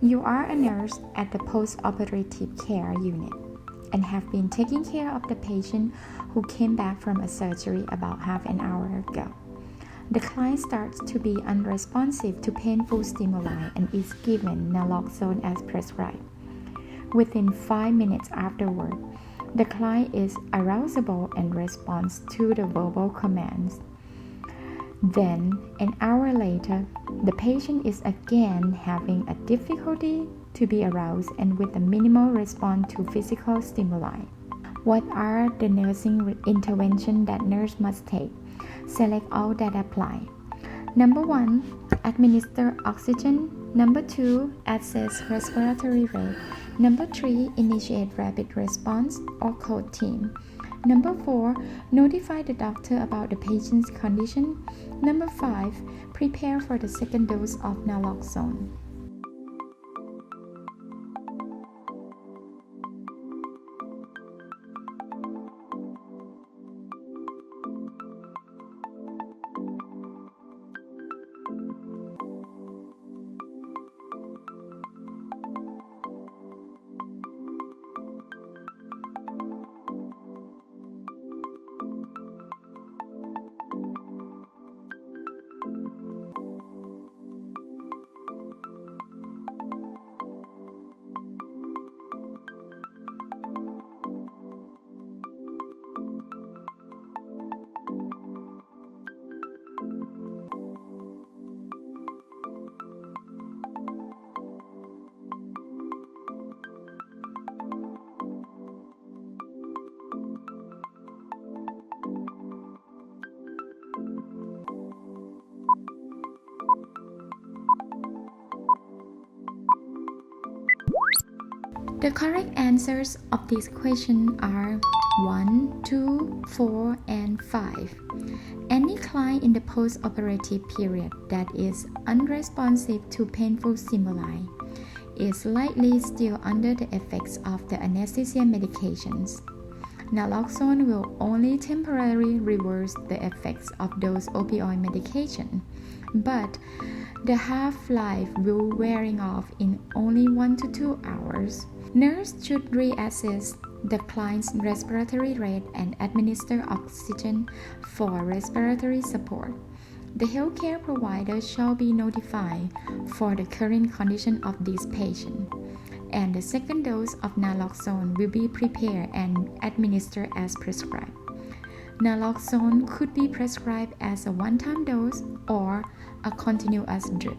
You are a nurse at the post-operative care unit and have been taking care of the patient who came back from a surgery about half an hour ago. The client starts to be unresponsive to painful stimuli and is given naloxone as prescribed. Within 5 minutes afterward, the client is arousable and responds to the verbal commands. Then, an hour later, the patient is again having a difficulty to be aroused and with a minimal response to physical stimuli. What are the nursing interventions that nurse must take? Select all that apply. Number 1, administer oxygen. Number 2, assess respiratory rate. Number 3, initiate rapid response or code team. Number 4, notify the doctor about the patient's condition. Number 5, prepare for the second dose of naloxone. The correct answers of this question are 1, 2, 4, and 5. Any client in the post-operative period that is unresponsive to painful stimuli is likely still under the effects of the anesthesia medications. Naloxone will only temporarily reverse the effects of those opioid medications, but the half-life will wearing off in only 1 to 2 hours. Nurse should reassess the client's respiratory rate and administer oxygen for respiratory support. The healthcare provider shall be notified for the current condition of this patient, and the second dose of naloxone will be prepared and administered as prescribed. Naloxone could be prescribed as a one-time dose or a continuous drip.